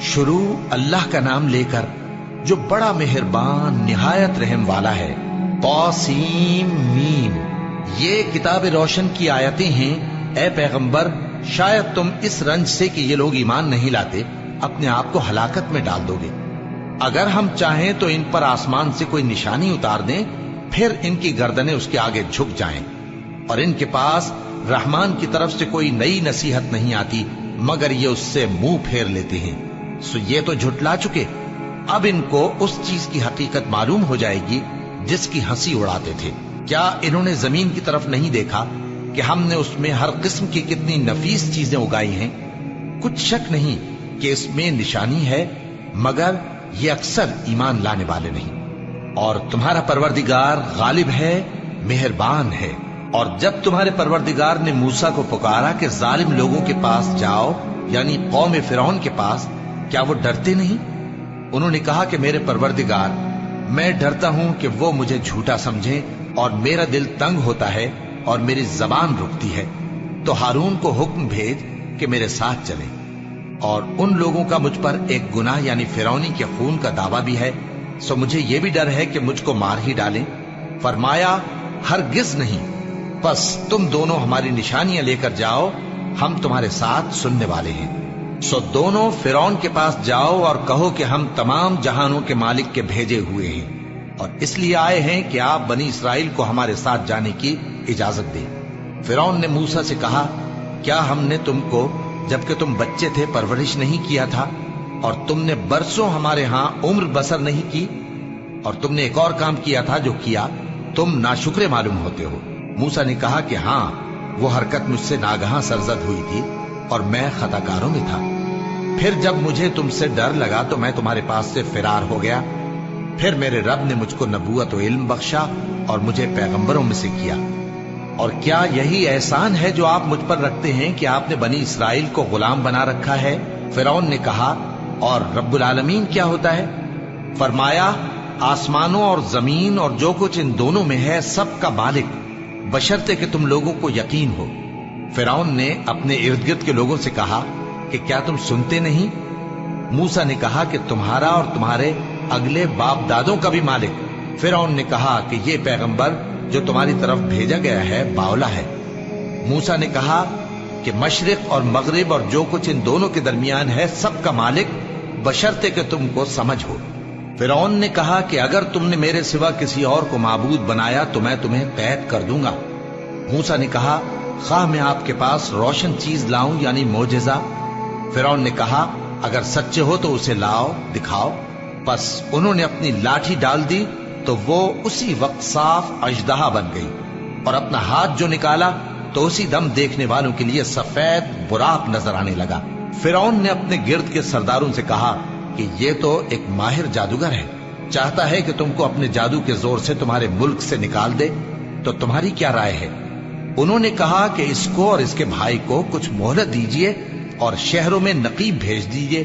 شروع اللہ کا نام لے کر جو بڑا مہربان نہایت رحم والا ہے۔ طاسیم میم، یہ کتاب روشن کی آیتیں ہیں۔ اے پیغمبر، شاید تم اس رنج سے کہ یہ لوگ ایمان نہیں لاتے اپنے آپ کو ہلاکت میں ڈال دو گے۔ اگر ہم چاہیں تو ان پر آسمان سے کوئی نشانی اتار دیں، پھر ان کی گردنیں اس کے آگے جھک جائیں، اور ان کے پاس رحمان کی طرف سے کوئی نئی نصیحت نہیں آتی مگر یہ اس سے منہ پھیر لیتے ہیں۔ سو یہ تو جھٹلا چکے، اب ان کو اس چیز کی حقیقت معلوم ہو جائے گی جس کی ہنسی اڑاتے تھے۔ کیا انہوں نے زمین کی طرف نہیں دیکھا کہ ہم نے اس میں ہر قسم کی کتنی نفیس چیزیں اگائی ہیں؟ کچھ شک نہیں کہ اس میں نشانی ہے، مگر یہ اکثر ایمان لانے والے نہیں۔ اور تمہارا پروردگار غالب ہے، مہربان ہے۔ اور جب تمہارے پروردگار نے موسیٰ کو پکارا کہ ظالم لوگوں کے پاس جاؤ، یعنی قوم فرعون کے پاس، کیا وہ ڈرتے نہیں؟ انہوں نے کہا کہ میرے پروردگار، میں ڈرتا ہوں کہ وہ مجھے جھوٹا سمجھیں، اور میرا دل تنگ ہوتا ہے اور میری زبان رکتی ہے۔ تو ہارون کو حکم بھیج کہ میرے ساتھ چلے۔ اور ان لوگوں کا مجھ پر ایک گناہ یعنی فرعونی کے خون کا دعویٰ بھی ہے، سو مجھے یہ بھی ڈر ہے کہ مجھ کو مار ہی ڈالیں۔ فرمایا ہرگز نہیں، بس تم دونوں ہماری نشانیاں لے کر جاؤ، ہم تمہارے ساتھ سننے والے ہیں۔ سو دونوں فرعون کے پاس جاؤ اور کہو کہ ہم تمام جہانوں کے مالک کے بھیجے ہوئے ہیں، اور اس لیے آئے ہیں کہ آپ بنی اسرائیل کو ہمارے ساتھ جانے کی اجازت دیں۔ فرعون نے موسیٰ سے کہا، کیا ہم نے تم کو جبکہ تم بچے تھے پرورش نہیں کیا تھا، اور تم نے برسوں ہمارے ہاں عمر بسر نہیں کی؟ اور تم نے ایک اور کام کیا تھا جو کیا، تم ناشکرے معلوم ہوتے ہو۔ موسیٰ نے کہا کہ ہاں، وہ حرکت مجھ سے ناگہاں سرزد ہوئی تھی اور میں خطا کاروں میں تھا۔ پھر جب مجھے تم سے ڈر لگا تو میں تمہارے پاس سے فرار ہو گیا۔ پھر میرے رب نے مجھ کو نبوت و علم بخشا اور مجھے پیغمبروں میں سے کیا۔ اور کیا یہی احسان ہے جو آپ مجھ پر رکھتے ہیں کہ آپ نے بنی اسرائیل کو غلام بنا رکھا ہے؟ فرعون نے کہا، اور رب العالمین کیا ہوتا ہے؟ فرمایا، آسمانوں اور زمین اور جو کچھ ان دونوں میں ہے سب کا مالک، بشرطے کہ تم لوگوں کو یقین ہو۔ فرعون نے اپنے ارد گرد کے لوگوں سے کہا کہ کیا تم سنتے نہیں؟ موسیٰ نے کہا کہ تمہارا اور تمہارے اگلے باپ دادوں کا بھی مالک۔ فرعون نے کہا کہ یہ پیغمبر جو تمہاری طرف بھیجا گیا ہے باولا ہے۔ موسیٰ نے کہا کہ مشرق اور مغرب اور جو کچھ ان دونوں کے درمیان ہے سب کا مالک، بشرطے کہ تم کو سمجھ ہو۔ فرعون نے کہا کہ اگر تم نے میرے سوا کسی اور کو معبود بنایا تو میں تمہیں قید کر دوں گا۔ موسیٰ نے کہا، خواہ میں آپ کے پاس روشن چیز لاؤں یعنی معجزہ؟ فرعون نے کہا، اگر سچے ہو تو اسے لاؤ، دکھاؤ۔ پس انہوں نے اپنی لاٹھی ڈال دی تو وہ اسی وقت صاف اژدہا بن گئی، اور اپنا ہاتھ جو نکالا تو اسی دم دیکھنے والوں کے لیے سفید براق نظر آنے لگا۔ فرعون نے اپنے گرد کے سرداروں سے کہا کہ یہ تو ایک ماہر جادوگر ہے، چاہتا ہے کہ تم کو اپنے جادو کے زور سے تمہارے ملک سے نکال دے، تو تمہاری کیا رائے ہے؟ انہوں نے کہا کہ اس کو اور اس کے بھائی کو کچھ مہلت دیجیے اور شہروں میں نقیب بھیج دیجیے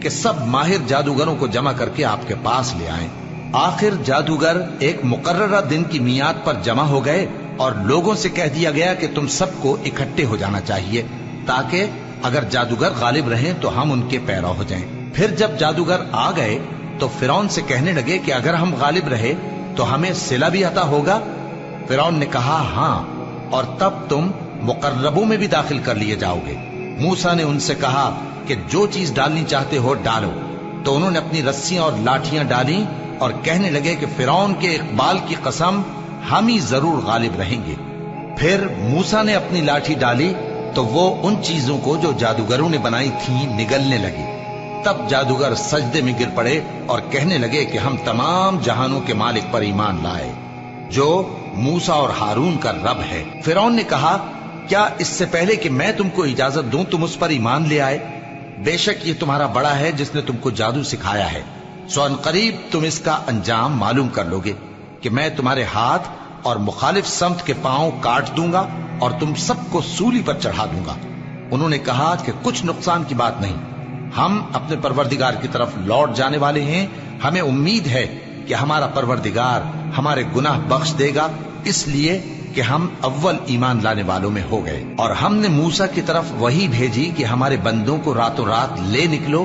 کہ سب ماہر جادوگروں کو جمع کر کے آپ کے پاس لے آئیں۔ آخر جادوگر ایک مقررہ دن کی میعاد پر جمع ہو گئے اور لوگوں سے کہہ دیا گیا کہ تم سب کو اکٹھے ہو جانا چاہیے، تاکہ اگر جادوگر غالب رہیں تو ہم ان کے پیرو ہو جائیں۔ پھر جب جادوگر آ گئے تو فرعون سے کہنے لگے کہ اگر ہم غالب رہے تو ہمیں صلہ بھی عطا ہوگا؟ فرعون نے کہا، ہاں، اور تب تم مقربوں میں بھی داخل کر لیے جاؤ گے۔ موسیٰ نے ان سے کہا کہ جو چیز ڈالنی چاہتے ہو ڈالو۔ تو انہوں نے اپنی رسیاں اور لاٹھیاں ڈالیں اور کہنے لگے کہ فرعون کے اقبال کی قسم، ہم ہی ضرور غالب رہیں گے۔ پھر موسیٰ نے اپنی لاٹھی ڈالی تو وہ ان چیزوں کو جو جادوگروں نے بنائی تھیں نگلنے لگی۔ تب جادوگر سجدے میں گر پڑے اور کہنے لگے کہ ہم تمام جہانوں کے مالک پر ایمان لائے، جو موسیٰ اور ہارون کا رب ہے۔ فرعون نے کہا، کیا اس سے پہلے کہ میں تم کو اجازت دوں تم اس پر ایمان لے آئے؟ بے شک یہ تمہارا بڑا ہے جس نے تم کو جادو سکھایا ہے، سو ان قریب تم اس کا انجام معلوم کر لو گے کہ میں تمہارے ہاتھ اور مخالف سمت کے پاؤں کاٹ دوں گا اور تم سب کو سولی پر چڑھا دوں گا۔ انہوں نے کہا کہ کچھ نقصان کی بات نہیں، ہم اپنے پروردگار کی طرف لوٹ جانے والے ہیں، ہمیں امید ہے کہ ہمارا پروردگار ہمارے گناہ بخش دے گا، اس لیے کہ ہم اول ایمان لانے والوں میں ہو گئے۔ اور ہم نے موسیٰ کی طرف وحی بھیجی کہ ہمارے بندوں کو راتوں رات لے نکلو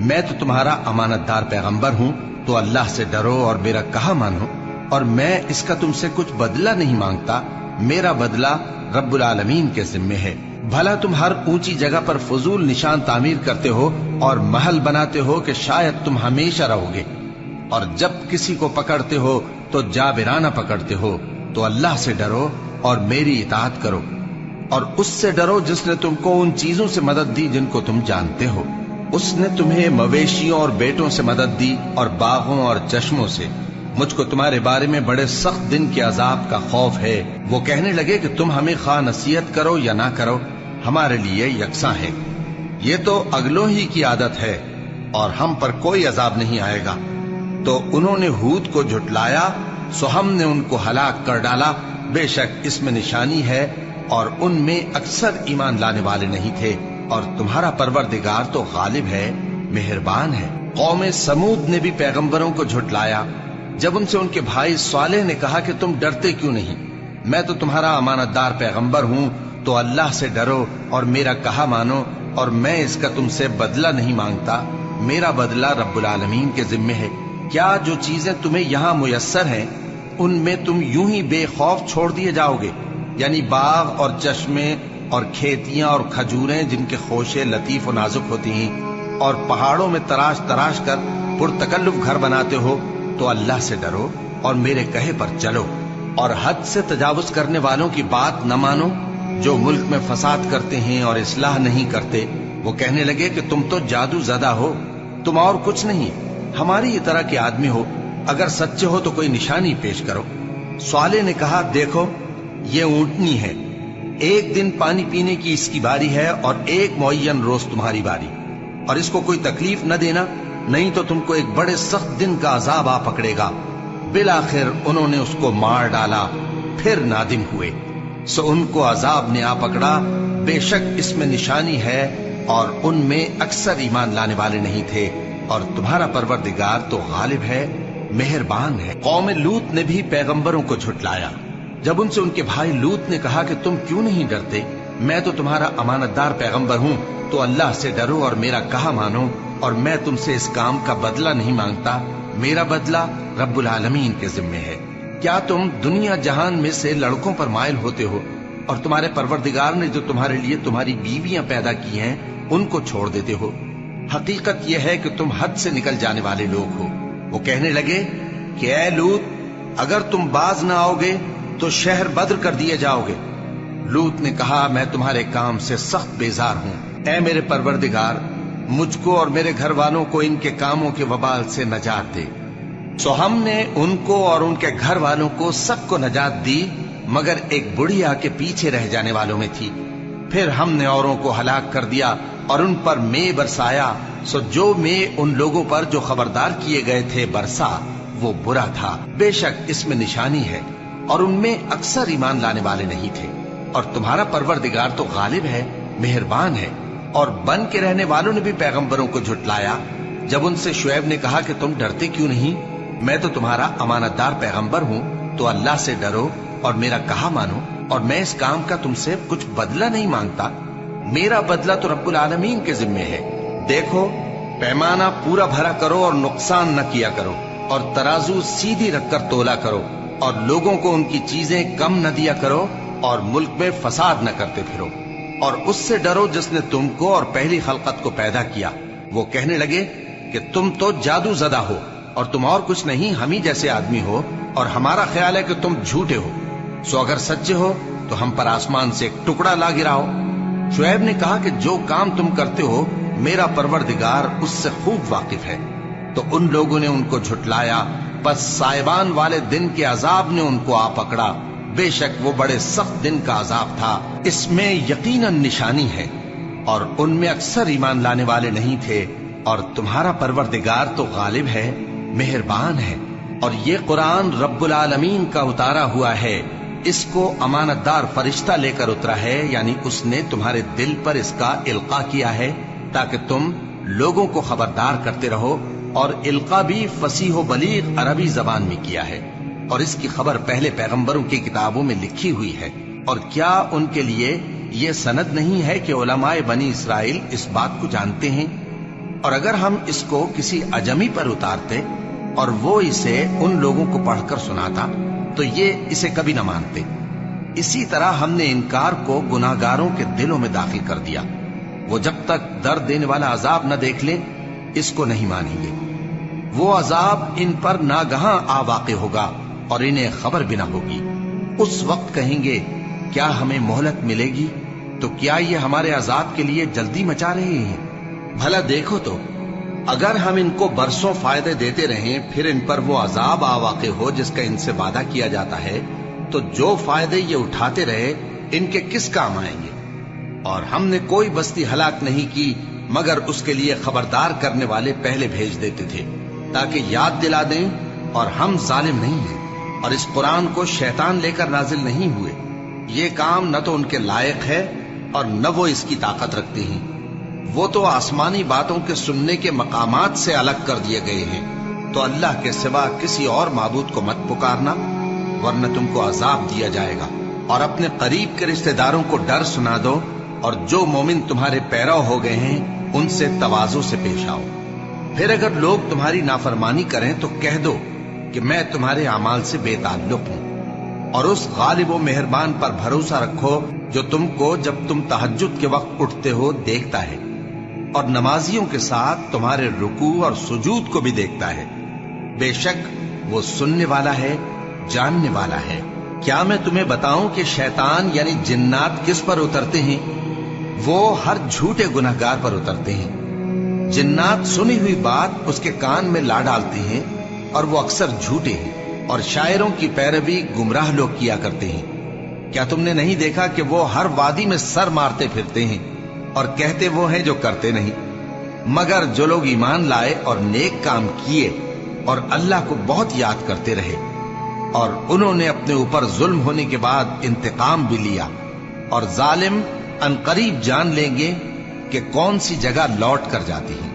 میں تو تمہارا امانت دار پیغمبر ہوں، تو اللہ سے ڈرو اور میرا کہا مانو، اور میں اس کا تم سے کچھ بدلہ نہیں مانگتا، میرا بدلہ رب العالمین کے ذمے ہے۔ بھلا تم ہر اونچی جگہ پر فضول نشان تعمیر کرتے ہو اور محل بناتے ہو کہ شاید تم ہمیشہ رہو گے، اور جب کسی کو پکڑتے ہو تو جابرانہ پکڑتے ہو، تو اللہ سے ڈرو اور میری اطاعت کرو، اور اس سے ڈرو جس نے تم کو ان چیزوں سے مدد دی جن کو تم جانتے ہو۔ اس نے تمہیں مویشیوں اور بیٹوں سے مدد دی اور باغوں اور چشموں سے۔ مجھ کو تمہارے بارے میں بڑے سخت دن کے عذاب کا خوف ہے۔ وہ کہنے لگے کہ تم ہمیں خواہ نصیحت کرو یا نہ کرو، ہمارے لیے یکساں ہے، یہ تو اگلوں ہی کی عادت ہے اور ہم پر کوئی عذاب نہیں آئے گا۔ تو انہوں نے ہود کو جھٹلایا، سو ہم نے ان کو ہلاک کر ڈالا۔ بے شک اس میں نشانی ہے اور ان میں اکثر ایمان لانے والے نہیں تھے، اور تمہارا پروردگار تو غالب ہے، مہربان ہے۔ قوم سمود نے بھی پیغمبروں کو جھٹلایا جب ان سے ان کے بھائی صالح نے کہا کہ تم ڈرتے کیوں نہیں، میں تو تمہارا امانت دار پیغمبر ہوں، تو اللہ سے ڈرو اور میرا کہا مانو، اور میں اس کا تم سے بدلہ نہیں مانگتا، میرا بدلہ رب العالمین کے ذمے ہے۔ کیا جو چیزیں تمہیں یہاں میسر ہیں ان میں تم یوں ہی بے خوف چھوڑ دیے جاؤ گے؟ یعنی باغ اور چشمے اور کھیتیاں اور کھجوریں جن کے خوشے لطیف و نازک ہوتی ہیں، اور پہاڑوں میں تراش تراش کر پرتکلف گھر بناتے ہو، تو اللہ سے ڈرو اور میرے کہے پر چلو، اور حد سے تجاوز کرنے والوں کی بات نہ مانو جو ملک میں فساد کرتے ہیں اور اصلاح نہیں کرتے۔ وہ کہنے لگے کہ تم تو جادو زدہ ہو، تم اور کچھ نہیں، ہماری یہ طرح کے آدمی ہو، اگر سچے ہو تو کوئی نشانی پیش کرو۔ صالح نے کہا، دیکھو یہ اونٹنی ہے، ایک دن پانی پینے کی اس کی باری ہے اور ایک معین روز تمہاری باری، اور اس کو کوئی تکلیف نہ دینا، نہیں تو تم کو ایک بڑے سخت دن کا عذاب آ پکڑے گا۔ بالآخر انہوں نے اس کو مار ڈالا، پھر نادم ہوئے، سو ان کو عذاب نے آ پکڑا۔ بے شک اس میں نشانی ہے اور ان میں اکثر ایمان لانے والے نہیں تھے، اور تمہارا پروردگار تو غالب ہے، مہربان ہے۔ قوم لوط نے بھی پیغمبروں کو جھٹلایا جب ان سے ان کے بھائی لوط نے کہا کہ تم کیوں نہیں ڈرتے، میں تو تمہارا امانت دار پیغمبر ہوں، تو اللہ سے ڈرو اور میرا کہا مانو، اور میں تم سے اس کام کا بدلہ نہیں مانگتا، میرا بدلہ رب العالمین کے ذمے ہے۔ کیا تم دنیا جہان میں سے لڑکوں پر مائل ہوتے ہو، اور تمہارے پروردگار نے جو تمہارے لیے تمہاری بیویاں پیدا کی ہیں ان کو چھوڑ دیتے ہو؟ حقیقت یہ ہے کہ تم حد سے نکل جانے والے لوگ ہو۔ وہ کہنے لگے کہ اے لوط، اگر تم باز نہ آؤ گے تو شہر بدر کر دیے جاؤ گے۔ لوط نے کہا، میں تمہارے کام سے سخت بیزار ہوں، اے میرے پروردگار، مجھ کو اور میرے گھر والوں کو ان کے کاموں کے وبال سے نجات دے۔ سو ہم نے ان کو اور ان کے گھر والوں کو سب کو نجات دی، مگر ایک بڑھیا کے پیچھے رہ جانے والوں میں تھی۔ پھر ہم نے اوروں کو ہلاک کر دیا اور ان پر مے برسایا، سو جو مے ان لوگوں پر جو خبردار کیے گئے تھے برسا، وہ برا تھا۔ بے شک اس میں نشانی ہے اور ان میں اکثر ایمان لانے والے نہیں تھے، اور تمہارا پروردگار تو غالب ہے، مہربان ہے۔ اور بن کے رہنے والوں نے بھی پیغمبروں کو جھٹلایا جب ان سے شعیب نے کہا کہ تم ڈرتے کیوں نہیں، میں تو تمہارا امانت دار پیغمبر ہوں، تو اللہ سے ڈرو اور میرا کہا مانو، اور میں اس کام کا تم سے کچھ بدلہ نہیں مانگتا، میرا بدلہ تو رب العالمین کے ذمے ہے۔ دیکھو پیمانہ پورا بھرا کرو اور نقصان نہ کیا کرو، اور ترازو سیدھی رکھ کر تولا کرو، اور لوگوں کو ان کی چیزیں کم نہ دیا کرو، اور ملک میں فساد نہ کرتے پھرو، اور اس سے ڈرو جس نے تم کو اور پہلی خلقت کو پیدا کیا۔ وہ کہنے لگے کہ تم تو جادو زدہ ہو، اور تم اور کچھ نہیں، ہم ہی جیسے آدمی ہو، اور ہمارا خیال ہے کہ تم جھوٹے ہو، سو اگر سچے ہو تو ہم پر آسمان سے ایک ٹکڑا لا گراؤ۔ شعیب نے کہا کہ جو کام تم کرتے ہو میرا پروردگار اس سے خوب واقف ہے۔ تو ان لوگوں نے ان کو جھٹلایا، پس سائبان والے دن کے عذاب نے ان کو آ پکڑا۔ بے شک وہ بڑے سخت دن کا عذاب تھا، اس میں یقیناً نشانی ہے، اور ان میں اکثر ایمان لانے والے نہیں تھے، اور تمہارا پروردگار تو غالب ہے، مہربان ہے۔ اور یہ قرآن رب العالمین کا اتارا ہوا ہے، اس کو امانت دار فرشتہ لے کر اترا ہے، یعنی اس نے تمہارے دل پر اس کا القاء کیا ہے تاکہ تم لوگوں کو خبردار کرتے رہو، اور القاء بھی فصیح و بلیغ عربی زبان میں کیا ہے، اور اس کی خبر پہلے پیغمبروں کی کتابوں میں لکھی ہوئی ہے۔ اور کیا ان کے لیے یہ سند نہیں ہے کہ علماء بنی اسرائیل اس بات کو جانتے ہیں؟ اور اگر ہم اس کو کسی اجمی پر اتارتے اور وہ اسے ان لوگوں کو پڑھ کر سناتا تو یہ اسے کبھی نہ مانتے. اسی طرح ہم نے انکار کو گناہگاروں کے دلوں میں داخل کر دیا. وہ جب تک درد دینے والا عذاب نہ دیکھ لیں اس کو نہیں مانیں گے. وہ عذاب ان پر ناگہاں آ واقع ہوگا اور انہیں خبر بھی نہ ہوگی. اس وقت کہیں گے کیا ہمیں مہلت ملے گی؟ تو کیا یہ ہمارے عذاب کے لیے جلدی مچا رہے ہیں؟ بھلا دیکھو تو اگر ہم ان کو برسوں فائدے دیتے رہیں پھر ان پر وہ عذاب آ واقع ہو جس کا ان سے وعدہ کیا جاتا ہے تو جو فائدے یہ اٹھاتے رہے ان کے کس کام آئیں گے؟ اور ہم نے کوئی بستی ہلاک نہیں کی مگر اس کے لیے خبردار کرنے والے پہلے بھیج دیتے تھے تاکہ یاد دلا دیں. اور ہم ظالم نہیں ہیں اور اس قرآن کو شیطان لے کر نازل نہیں ہوئے. یہ کام نہ تو ان کے لائق ہے اور نہ وہ اس کی طاقت رکھتے ہیں. وہ تو آسمانی باتوں کے سننے کے مقامات سے الگ کر دیے گئے ہیں. تو اللہ کے سوا کسی اور معبود کو مت پکارنا ورنہ تم کو عذاب دیا جائے گا. اور اپنے قریب کے رشتہ داروں کو ڈر سنا دو اور جو مومن تمہارے پیرو ہو گئے ہیں ان سے تواضع سے پیش آؤ. پھر اگر لوگ تمہاری نافرمانی کریں تو کہہ دو کہ میں تمہارے اعمال سے بے تعلق ہوں. اور اس غالب و مہربان پر بھروسہ رکھو جو تم کو جب تم تہجد کے وقت اٹھتے ہو دیکھتا ہے اور نمازیوں کے ساتھ تمہارے رکوع اور سجود کو بھی دیکھتا ہے. بے شک وہ سننے والا ہے جاننے والا ہے. کیا میں تمہیں بتاؤں کہ شیطان یعنی جنات کس پر اترتے ہیں؟ وہ ہر جھوٹے گناہگار پر اترتے ہیں. جنات سنی ہوئی بات اس کے کان میں لا ڈالتے ہیں اور وہ اکثر جھوٹے ہیں اور شاعروں کی پیروی گمراہ لوگ کیا کرتے ہیں. کیا تم نے نہیں دیکھا کہ وہ ہر وادی میں سر مارتے پھرتے ہیں اور کہتے وہ ہیں جو کرتے نہیں؟ مگر جو لوگ ایمان لائے اور نیک کام کیے اور اللہ کو بہت یاد کرتے رہے اور انہوں نے اپنے اوپر ظلم ہونے کے بعد انتقام بھی لیا. اور ظالم عنقریب جان لیں گے کہ کون سی جگہ لوٹ کر جاتی ہے.